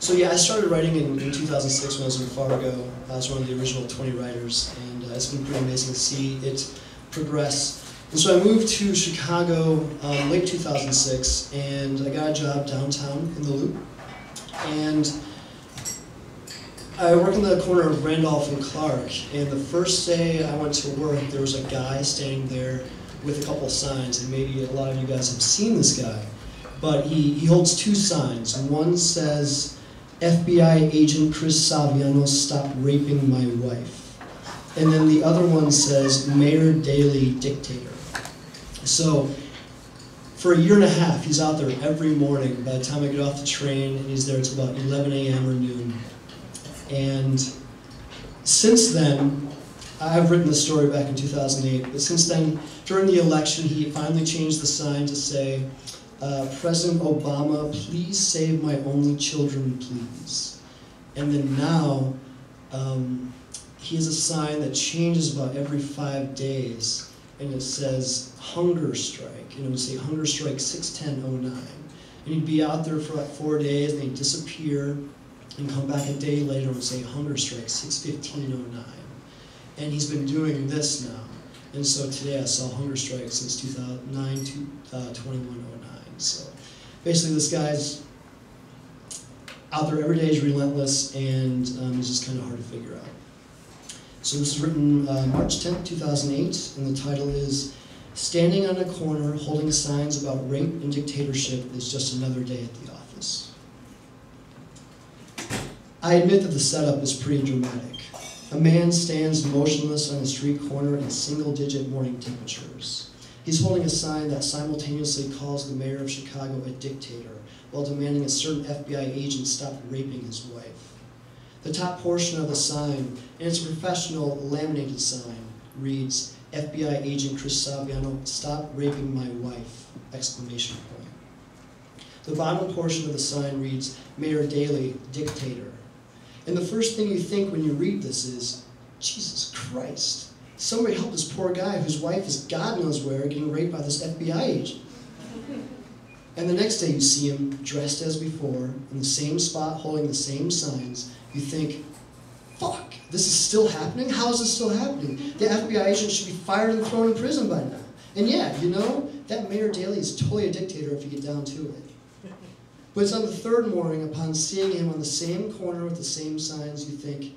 So yeah, I started writing in 2006 when I was in Fargo. I was one of the original 20 writers, and it's been pretty amazing to see it progress. And so I moved to Chicago late 2006, and I got a job downtown in the Loop. And I work in the corner of Randolph and Clark, and the first day I went to work, there was a guy standing there with a couple signs, and maybe a lot of you guys have seen this guy. But he holds two signs. One says, FBI agent Chris Saviano, stop raping my wife. And then the other one says, Mayor Daley, dictator. So for a year and a half, he's out there every morning. By the time I get off the train, and he's there until about 11 a.m. or noon. And since then, I've written the story back in 2008, but since then, during the election, he finally changed the sign to say, President Obama, please save my only children, please. And then now, he has a sign that changes about every 5 days, and it says hunger strike, and it would say hunger strike 61009. And he'd be out there for like 4 days, and he'd disappear, and come back a day later and say hunger strike 61509. And he's been doing this now. And so today I saw hunger strike since 2009 to 2109. So basically this guy's out there every day, he's relentless, and he's just kind of hard to figure out. So this was written March 10th, 2008, and the title is Standing on a Corner Holding Signs About Rape and Dictatorship is Just Another Day at the Office. I admit that the setup is pretty dramatic. A man stands motionless on a street corner in single-digit morning temperatures. He's holding a sign that simultaneously calls the mayor of Chicago a dictator while demanding a certain FBI agent stop raping his wife. The top portion of the sign, and it's a professional laminated sign, reads, FBI agent Chris Saviano, stop raping my wife, exclamation point. The bottom portion of the sign reads, Mayor Daley, dictator. And the first thing you think when you read this is, Jesus Christ, somebody help this poor guy whose wife is God knows where getting raped by this FBI agent. And the next day you see him dressed as before, in the same spot, holding the same signs. You think, fuck, this is still happening? How is this still happening? The FBI agent should be fired and thrown in prison by now. And yeah, you know, that Mayor Daley is totally a dictator if you get down to it. But it's on the third morning, upon seeing him on the same corner with the same signs, you think,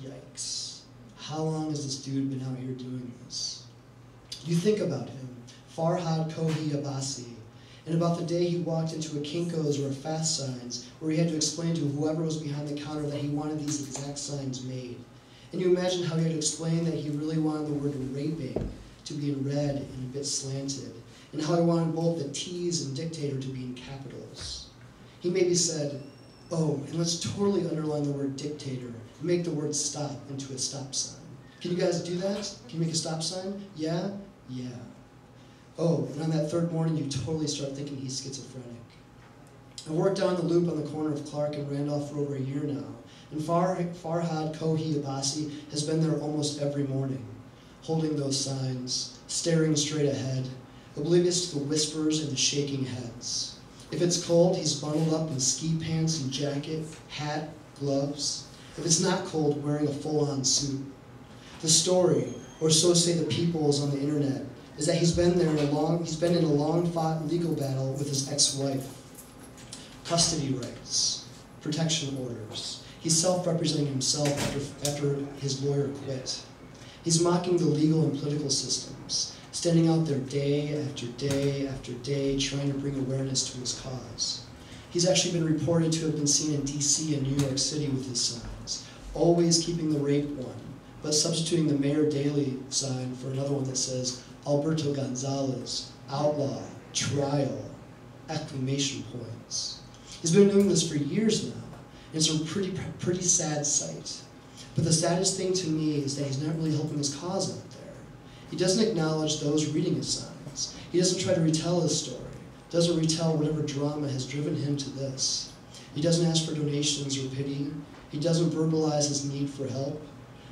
yikes, how long has this dude been out here doing this? You think about him, Farhad Kohi Abbasi, and about the day he walked into a Kinko's or a Fast Signs, where he had to explain to whoever was behind the counter that he wanted these exact signs made. And you imagine how he had to explain that he really wanted the word raping to be in red and a bit slanted, and how he wanted both the T's and dictator to be in capitals. He maybe said, oh, and let's totally underline the word dictator and make the word stop into a stop sign. Can you guys do that? Can you make a stop sign? Yeah? Yeah. Oh, and on that third morning, you totally start thinking he's schizophrenic. I worked down the Loop on the corner of Clark and Randolph for over a year now, and Farhad Kohi Abbasi has been there almost every morning, holding those signs, staring straight ahead, oblivious to the whispers and the shaking heads. If it's cold, he's bundled up in ski pants and jacket, hat, gloves. If it's not cold, wearing a full-on suit. The story, or so say the peoples on the internet, is that he's been in a long-fought legal battle with his ex-wife. Custody rights, protection orders. He's self-representing himself after his lawyer quit. He's mocking the legal and political systems, standing out there day after day after day, trying to bring awareness to his cause. He's actually been reported to have been seen in DC and New York City with his signs, always keeping the rape one, but substituting the Mayor Daley sign for another one that says, Alberto Gonzalez, outlaw, trial, exclamation points. He's been doing this for years now, and it's a pretty sad sight. But the saddest thing to me is that he's not really helping his cause out there. He doesn't acknowledge those reading his signs. He doesn't try to retell his story, doesn't retell whatever drama has driven him to this. He doesn't ask for donations or pity. He doesn't verbalize his need for help.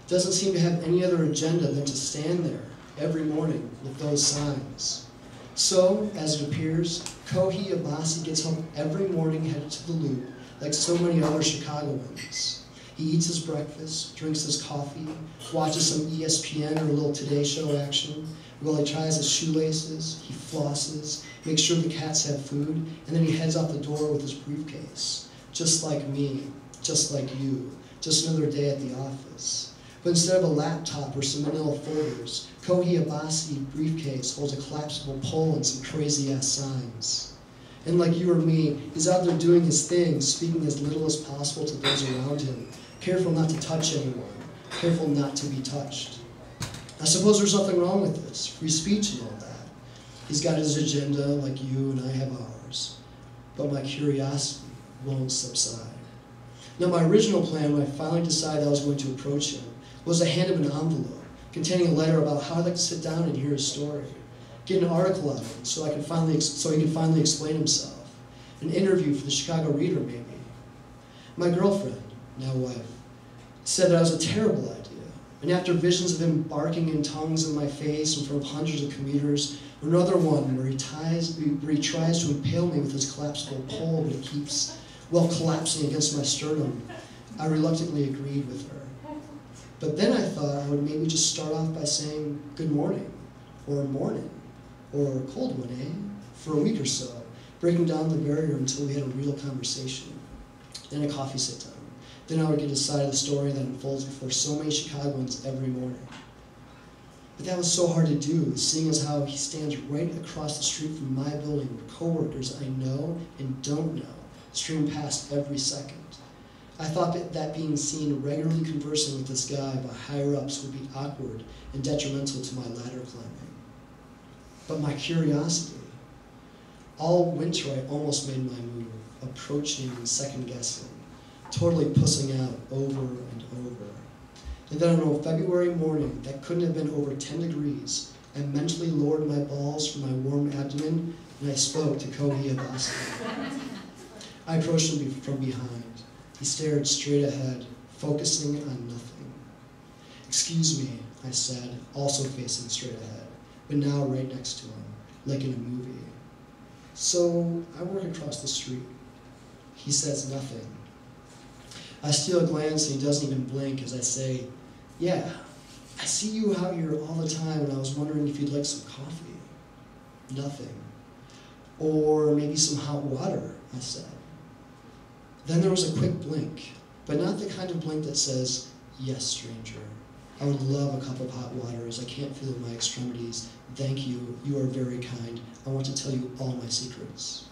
Doesn't seem to have any other agenda than to stand there every morning with those signs. So, as it appears, Kohi Abbasi gets home every morning headed to the Loop like so many other Chicagoans. He eats his breakfast, drinks his coffee, watches some ESPN or a little Today Show action. While he ties his shoelaces, he flosses, makes sure the cats have food, and then he heads out the door with his briefcase. Just like me, just like you, just another day at the office. But instead of a laptop or some manila folders, Kohi Abasi briefcase holds a collapsible pole and some crazy-ass signs. And like you or me, he's out there doing his thing, speaking as little as possible to those around him, careful not to touch anyone, careful not to be touched. I suppose there's nothing wrong with this, free speech and all that. He's got his agenda like you and I have ours, but my curiosity won't subside. Now my original plan when I finally decided I was going to approach him was to hand him an envelope containing a letter about how I'd like to sit down and hear his story, get an article out of him so he could finally explain himself, an interview for the Chicago Reader maybe. My girlfriend, now wife, said that it was a terrible idea. And after visions of him barking in tongues in my face in front of hundreds of commuters, or another one where he tries to impale me with his collapsible pole, but it keeps, well, collapsing against my sternum, I reluctantly agreed with her. But then I thought I would maybe just start off by saying good morning, or morning, or cold one, eh? For a week or so, breaking down the barrier until we had a real conversation. Then a coffee sit-down. Then I would get a side of the story that unfolds before so many Chicagoans every morning. But that was so hard to do, seeing as how he stands right across the street from my building where coworkers I know and don't know stream past every second. I thought that being seen regularly conversing with this guy by higher-ups would be awkward and detrimental to my ladder climbing. But my curiosity, all winter I almost made my move, approaching and second-guessing, totally pussing out over and over. And then on a February morning that couldn't have been over 10 degrees, I mentally lowered my balls from my warm abdomen and I spoke to Kohi Abasi. I approached him from behind. He stared straight ahead, focusing on nothing. "Excuse me," I said, also facing straight ahead, but now right next to him, like in a movie. "So, I work across the street." He says nothing. I steal a glance and he doesn't even blink as I say, "Yeah, I see you out here all the time and I was wondering if you'd like some coffee." Nothing. "Or maybe some hot water," I said. Then there was a quick blink, but not the kind of blink that says, "Yes, stranger. I would love a cup of hot water as I can't feel my extremities. Thank you, you are very kind. I want to tell you all my secrets."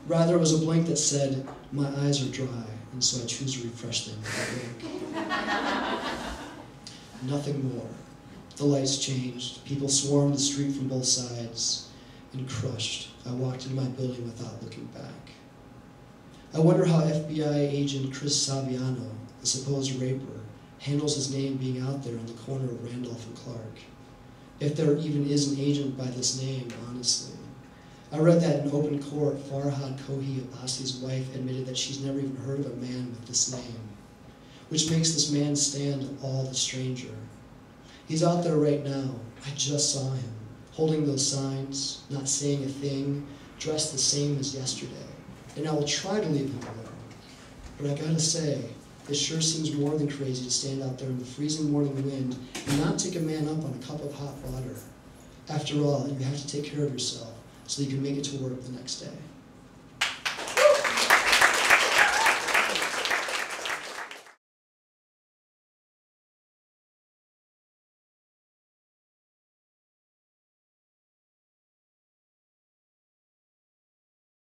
Rather, it was a blink that said, "My eyes are dry, and so I choose to refresh them with a blink." Nothing more. The lights changed, people swarmed the street from both sides, and crushed, I walked into my building without looking back. I wonder how FBI agent Chris Saviano, the supposed raper, handles his name being out there on the corner of Randolph and Clark. If there even is an agent by this name, honestly. I read that in open court, Farhad Kohi Abasi's wife admitted that she's never even heard of a man with this name, which makes this man stand all the stranger. He's out there right now. I just saw him, holding those signs, not saying a thing, dressed the same as yesterday. And I will try to leave him alone. But I gotta say, it sure seems more than crazy to stand out there in the freezing morning wind and not take a man up on a cup of hot water. After all, you have to take care of yourself so you can make it to work the next day.